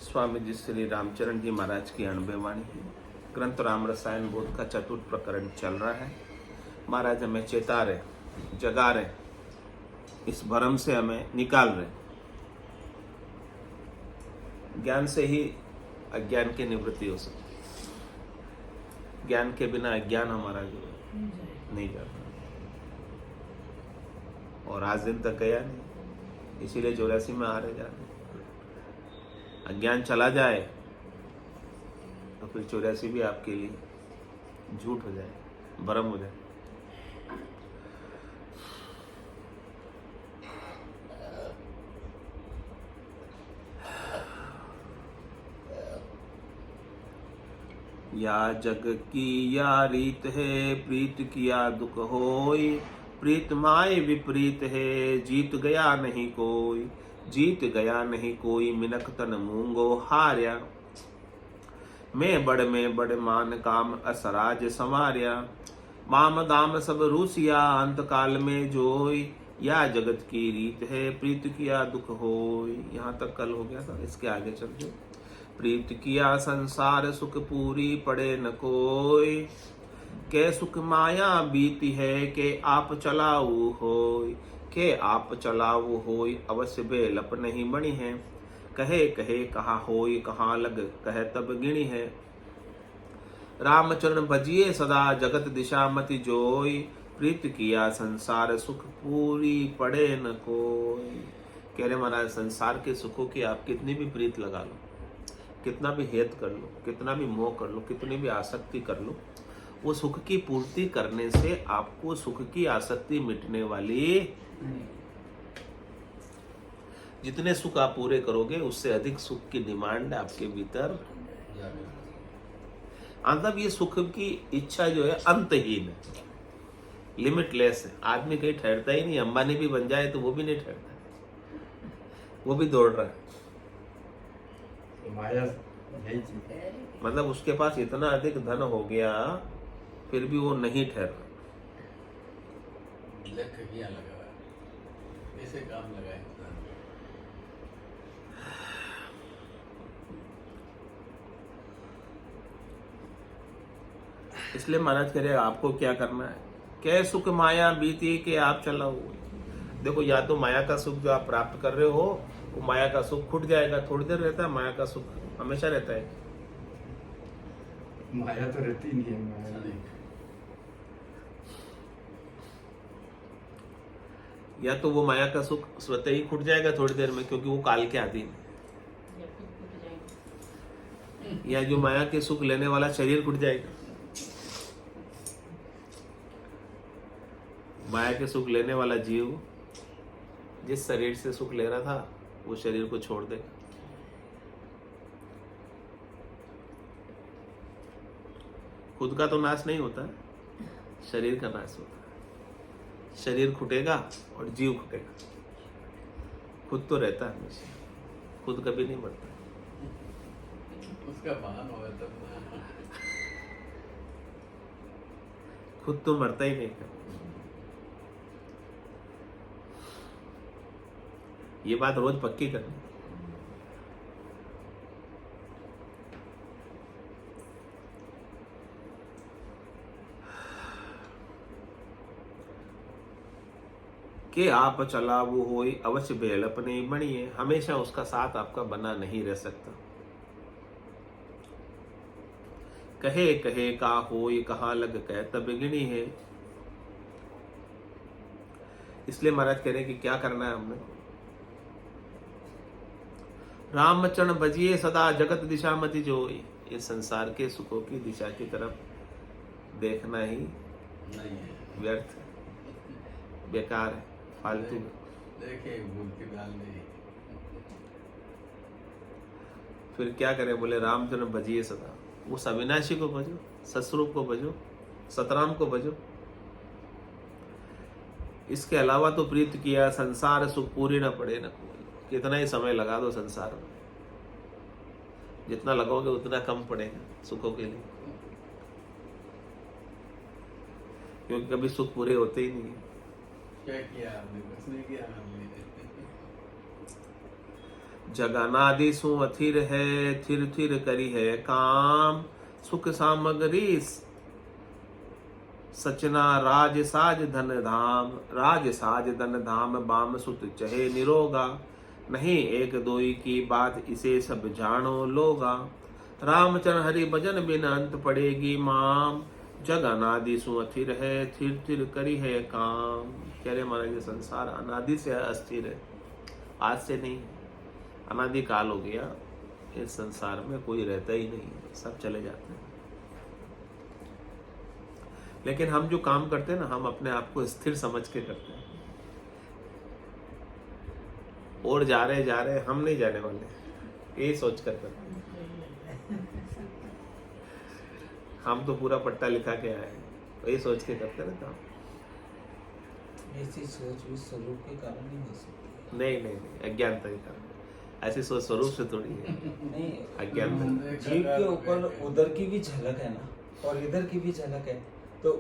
स्वामी जी श्री रामचरण जी महाराज की अणबे वाणी है। ग्रंथ राम रसायन बोध का चतुर्थ प्रकरण चल रहा है। महाराज हमें चेता रहे, जगा रहे, इस भ्रम से हमें निकाल रहे। ज्ञान से ही अज्ञान की निवृत्ति हो सकती है। ज्ञान के बिना अज्ञान हमारा जो नहीं जाता, और आज दिन तक गया नहीं, इसीलिए 84 में आ रहे जा रहे। अज्ञान चला जाए तो फिर 84 भी आपके लिए झूठ हो जाए, भ्रम हो जाए। या जग की या रीत है, प्रीत किया दुख होय। प्रीत माय विपरीत है, जीत गया नहीं कोई। जीत गया नहीं कोई, मिनक तन मूंगो हार्या। में बड़ मान काम असराज संवार्या। माम दाम सब रूसिया, अंत काल में जोय। या जगत की रीत है, प्रीत किया दुख होय। यहाँ तक कल हो गया था, इसके आगे चल जो। प्रीत किया संसार सुख पूरी पड़े न कोय। के सुख माया बीती है, के आप चलाऊ होय। के आप चलाऊ होय, अवश्य बेलप नहीं बनी है। कहे कहे कहा होय, कहाँ लग कह तब गिणी है। रामचरण भजिए सदा, जगत दिशा मति जोय। प्रीत किया संसार सुख पूरी पड़े न कोय। कह रहे महाराज, संसार के सुखों की आप कितनी भी प्रीत लगा लो, कितना भी हेत कर लो, कितना भी मोह कर लो, कितनी भी आसक्ति कर लो, वो सुख की पूर्ति करने से आपको सुख की आसक्ति मिटने वाली। जितने सुख आप पूरे करोगे, उससे अधिक सुख की डिमांड आपके भीतर। मतलब ये सुख की इच्छा जो है अंतहीन है, लिमिटलेस है। आदमी कहीं ठहरता ही नहीं। अंबानी भी बन जाए तो वो भी नहीं ठहरता, वो भी दौड़ रहा है। मतलब उसके पास इतना अधिक धन हो गया, फिर भी वो नहीं ठहर रहा। ऐसे काम लगाए। इसलिए महाराज कह रहे आपको क्या करना है। क्या सुख माया बीती के आप चलाओ। देखो, या तो माया का सुख जो आप प्राप्त कर रहे हो, वो माया का सुख खुट जाएगा, थोड़ी देर रहता है। माया का सुख हमेशा रहता है। माया तो रहती नहीं है। माया नहीं। या तो वो माया का सुख स्वतः ही खुट जाएगा थोड़ी देर में, क्योंकि वो काल के अधीन है। या जो माया के सुख लेने वाला शरीर खुट जाएगा। माया के सुख लेने वाला जीव जिस शरीर से सुख ले रहा था, वो शरीर को छोड़ देगा। खुद का तो नाश नहीं होता, शरीर का नाश होता है। शरीर खुटेगा और जीव खुटेगा। खुद तो रहता है हमेशा, खुद कभी नहीं मरता। उसका मान हो तब खुद तो मरता ही नहीं है। ये बात रोज पक्की करनी। कि आप चलावो होय, अवश्य बेलप नहीं बनिए। हमेशा उसका साथ आपका बना नहीं रह सकता। कहे कहे का होय, कहाँ लग कह तब गिणी है। इसलिए महाराज कह रहे हैं कि क्या करना है हमने। रामचरण भजिए सदा, जगत दिशा मति जोय। इस संसार के सुखों की दिशा की तरफ देखना ही नहीं है, व्यर्थ है, बेकार है, फालतू। देखिए भूल की दाल नहीं। फिर क्या करें, बोले रामचरण भजिए सदा। उस अविनाशी को भजो, सतस्वरूप को भजो, सतराम को भजो। इसके अलावा तो प्रीत किया संसार सुख पूरी न पड़े न कोई। कितना ही समय लगा दो संसार में, जितना लगाओगे उतना कम पड़ेगा सुखों के लिए, क्योंकि कभी सुख पूरे होते ही नहीं है। क्या किया आपने? कुछ नहीं किया हमने। जगनादि सु अथिर है, थिर थिर करी है काम। सुख सामग्री सचना राज साज धन धाम। राज साज धन धाम बाम सुत चहे निरोगा। नहीं एक दोई की बात इसे सब जानो लोगा। रामचरण हरि भजन बिन अंत पड़ेगी माम। जग अनादि सु अथिर है, थिर थिर करी है काम। कह रहे महाराज ये संसार अनादि से अस्थिर है, आज से नहीं, अनादि काल हो गया। इस संसार में कोई रहता ही नहीं, सब चले जाते हैं। लेकिन हम जो काम करते हैं ना, हम अपने आप को स्थिर समझ के करते हैं। और जा रहे हम नहीं जाने वाले, यही सोच कर करते हैं। हम तो पूरा पट्टा लिखा के आए, यही सोच के करते हैं ना काम। ऐसी सोच भी स्वरूप के कारण नहीं हो सकती। नहीं, अज्ञानता के कारण। ऐसी सोच स्वरूप से थोड़ी है, नहीं, अज्ञानता। जीव के ऊपर उधर की भी झलक है ना, और इधर की भी झलक है। तो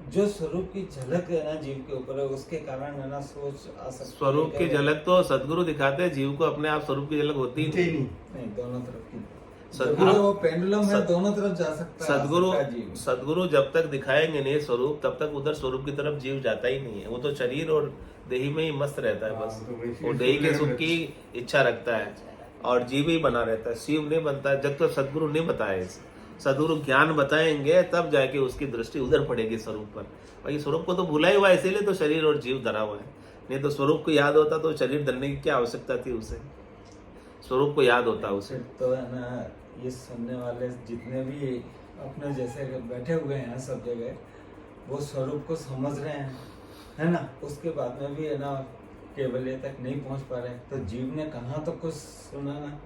जो स्वरूप की झलक है ना जीव के ऊपर, उसके कारण है ना सोच आ सकती है। स्वरूप की झलक तो सदगुरु दिखाते हैं, जीव को अपने आप स्वरूप की झलक होती ही नहीं। नहीं, दोनों तरफ की। सदगुरु वो पेंडुलम है, दोनों तरफ जा सकता है। सदगुरु जब तक दिखाएंगे नहीं स्वरूप, तब तक उधर स्वरूप की तरफ जीव जाता ही नहीं है। वो तो शरीर और देही में ही मस्त रहता है बस। वो देही के सुख की इच्छा रखता है और जीव ही बना रहता है, शिव नहीं बनता है जब तक सदगुरु नहीं बताए। सदगुरु ज्ञान बताएंगे तब जाके उसकी दृष्टि उधर पड़ेगी स्वरूप पर। भाई स्वरूप को तो भूला ही हुआ, इसीलिए तो शरीर और जीव धरा हुआ है। नहीं तो स्वरूप को याद होता तो शरीर धरने की क्या आवश्यकता थी उसे। स्वरूप को याद होता उसे। तो है ना, ये सुनने वाले जितने भी अपने जैसे बैठे हुए हैं सब जगह, वो स्वरूप को समझ रहे हैं, है ना। उसके बाद में भी है ना केवल्य तक नहीं पहुंच पा रहे। तो जीव ने कहाँ तो कुछ सुना ना,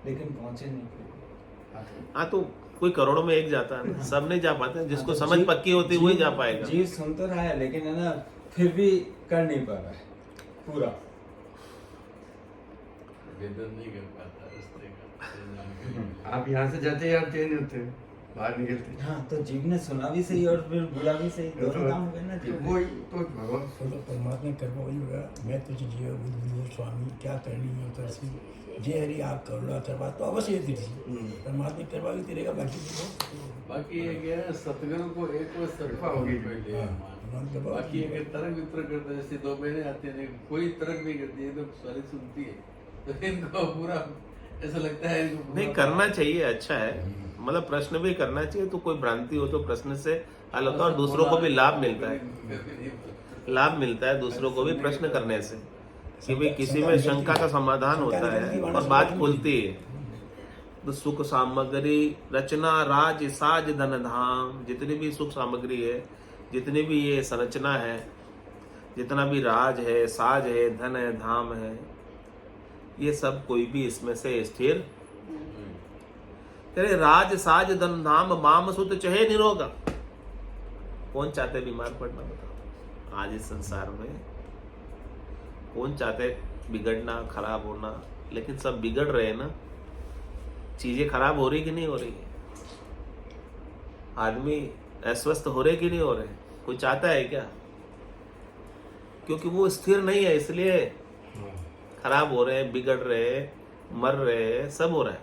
लेकिन पहुंचे नहीं। हाँ, तो कोई करोड़ों में एक जाता है, सब नहीं जा पाते। जिसको तो समझ पक्की होती है वही जा पाएगा। जीव सुन तो रहा है, लेकिन है ना फिर भी कर नहीं पा रहा है पूरा। वेदन नहीं कर पाता रास्ते का। आप यहाँ से जाते हैं, आप चेंज होते हैं, बाहर निकलते। हाँ, तो जीव ने सुना भी सही और फिर बुरा भी सही, दोनों काम हो गए ना जीव। वही तो भगवान तो परमात्मा कर्म वही होगा। मैं तुझ जीव बुद्ध स्वामी क्या करनी है तरसी जय हरि आप करुणा करवा तो अवश्य तेरी परमात्मा करवा भी तेरेगा। बाकी ये क्या है, सतगुरु को एक वो सरफा होगी पहले। बाकी अगर तर्क वितर्क करते हैं, जैसे दो बहनें आती हैं, कोई तर्क नहीं करती है, तो सारी सुनती है, तो इनको पूरा ऐसा लगता है नहीं करना चाहिए, अच्छा है। मतलब प्रश्न भी करना चाहिए, तो कोई भ्रांति हो तो प्रश्न से हल होता है और दूसरों को भी लाभ मिलता है। लाभ मिलता है दूसरों को भी प्रश्न करने से, कि भाई किसी में शंका का समाधान होता है और बात खुलती है। तो सुख सामग्री रचना राज साज धन धाम, जितनी भी सुख सामग्री है, जितनी भी ये संरचना है, जितना भी राज है, साज है, धन है, धाम है, ये सब कोई भी इसमें से स्थिर। तेरे राज साज धन धाम बाम सुत चहे निरोगा। कौन चाहते बीमार पड़ना, बताओ। आज इस संसार में कौन चाहते बिगड़ना, खराब होना, लेकिन सब बिगड़ रहे हैं ना। चीजें खराब हो रही कि नहीं हो रही है? आदमी अस्वस्थ हो रहे कि नहीं हो रहे? कोई चाहता है क्या? क्योंकि वो स्थिर नहीं है, इसलिए खराब हो रहे हैं, बिगड़ रहे हैं, मर रहे हैं, सब हो रहा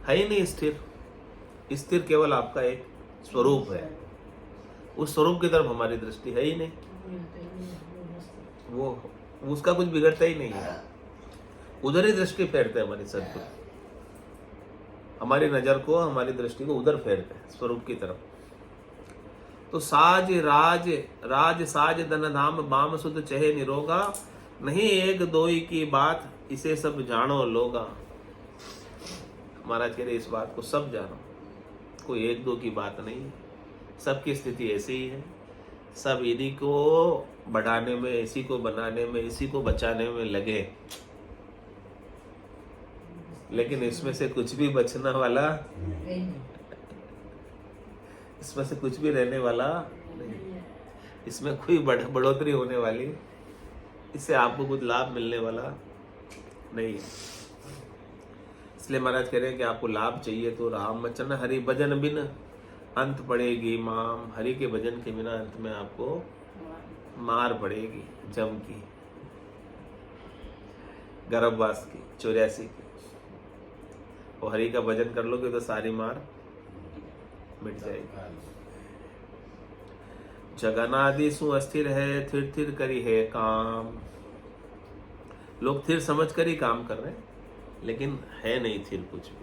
है ही नहीं स्थिर। स्थिर केवल आपका एक स्वरूप है, उस स्वरूप की तरफ हमारी दृष्टि है ही नहीं। वो उसका कुछ बिगड़ता ही नहीं है, उधर ही दृष्टि फेरते हैं हमारी सदगुरु। हमारी नजर को, हमारी दृष्टि को उधर फेरते हैं स्वरूप की तरफ। तो साज राज राज साज धन धाम बाम सुध चहे निरोगा। नहीं एक दोई की बात इसे सब जानो लोगा। महाराज कह रहे इस बात को सब जानो, कोई एक दो की बात नहीं, सबकी स्थिति ऐसी ही है। सब इन्हीं को बढ़ाने में, इसी को बनाने में, इसी को बचाने में लगे, लेकिन इसमें से कुछ भी बचना वाला, इसमें से कुछ भी रहने वाला नहीं। इसमें कोई बढ़ोतरी होने वाली, इससे आपको कुछ लाभ मिलने वाला नहीं है। इसलिए महाराज कह रहे हैं कि आपको लाभ चाहिए तो राम वचन हरि भजन बिन अंत पड़ेगी माम। हरि के भजन के बिना अंत में आपको मार पड़ेगी जम की। गर्भवास की 84 की। और हरि का भजन कर लोगे तो सारी मार मिट जाएगी। जगनादि सु अस्थिर है, थिर थिर करी है काम। लोग थिर समझ कर ही काम कर रहे हैं, लेकिन है नहीं थिर कुछ भी।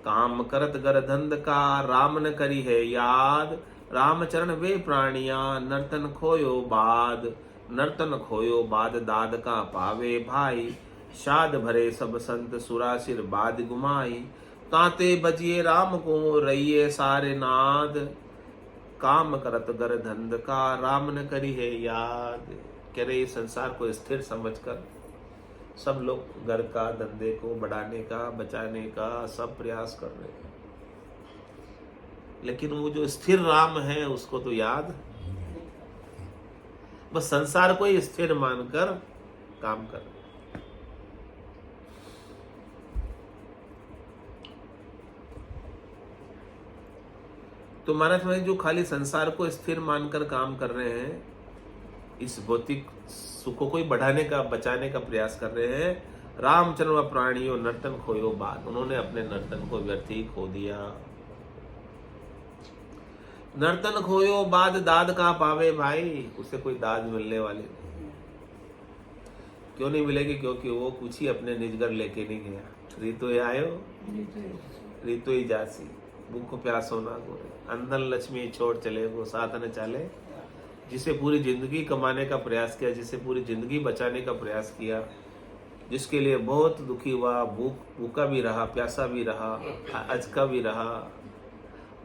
काम करत गरधंध का, राम न करी है याद। रामचरण वे प्राणिया, नर्तन खोयो बाद। नर्तन खोयो बाद दाद का पावे भाई। शाद भरे सब संत सुरासिर बाद गुमाई। ताते बजिए राम को, रहिए सारे नाद। काम करत गरधंध का, राम न करी है याद। कह रहे संसार को स्थिर समझकर सब लोग घर का, धंधे को बढ़ाने का, बचाने का सब प्रयास कर रहे हैं, लेकिन वो जो स्थिर राम है उसको तो याद। बस संसार को ही स्थिर मानकर काम कर रहे हैं। तो महाराज भाई जो खाली संसार को स्थिर मानकर काम कर रहे हैं, इस भौतिक सुखों को ही बढ़ाने का, बचाने का प्रयास कर रहे हैं, रामचरण व प्राणियों नर्तन खोयो बाद। उन्होंने अपने नर्तन को व्यर्थ ही खो दिया। नर्तन खोयो बाद दाद का पावे भाई। उसे कोई दाद मिलने वाली नहीं। क्यों नहीं मिलेगी? क्योंकि वो कुछ ही अपने निजगर लेके नहीं गया। रीतो आयो रीतो ही जासी, भूख प्यासो ना गोरे। अंदर लक्ष्मी छोड़ चले वो साथ न चाले। जिसे पूरी जिंदगी कमाने का प्रयास किया, जिसे पूरी जिंदगी बचाने का प्रयास किया, जिसके लिए बहुत दुखी हुआ, भूखा भी रहा, प्यासा भी रहा, अचका भी रहा,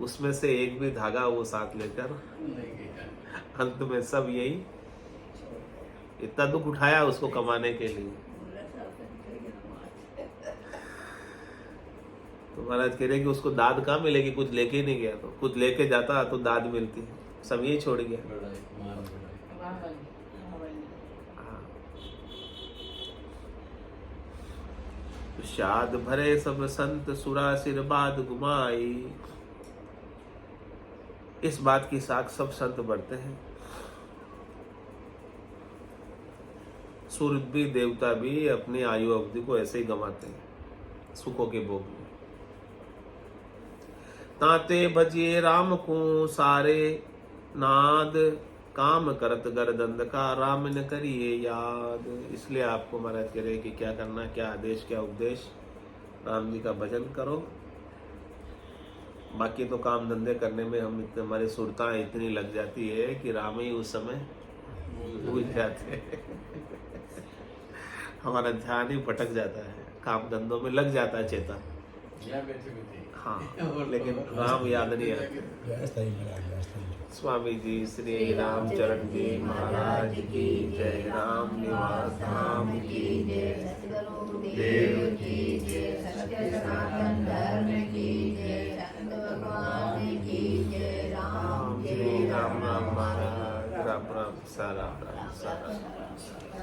उसमें से एक भी धागा वो साथ लेकर अंत में सब यही इतना दुख उठाया उसको कमाने के लिए। तो महाराज कह रहे कि उसको दाद कहाँ मिलेगी? कुछ लेके ही नहीं गया, तो कुछ लेके जाता तो दाद मिलती। सब यही छोड़ गया। शाद भरे सब संत सुरासिर बाद गुमाई। इस बात की साख सब संत बढ़ते हैं। सूर्य भी, देवता भी अपनी आयु अवधि को ऐसे ही गंवाते हैं सुखों के भोग में। ताते बजिए राम को सारे नाद। काम करत गरदंद का, राम न करिए याद। इसलिए आपको महाराज कह रहे कि क्या करना, क्या आदेश, क्या उपदेश। राम जी का भजन करो। बाकी तो काम धंधे करने में हम इतने, हमारी सुरताएं इतनी लग जाती है कि राम ही उस समय भूल जाते हैं। हमारा ध्यान ही भटक जाता है, काम धंधों में लग जाता है चेता। हाँ, लेकिन राम याद नहीं आते। स्वामी जी श्री रामचरण जी महाराज की जय। राम निवास धाम की जय। देव की जय। सत्य सनातन धर्म की जय। भगवान की जय। राम जय राम। राम महाराज राम राम सारा राम सारा।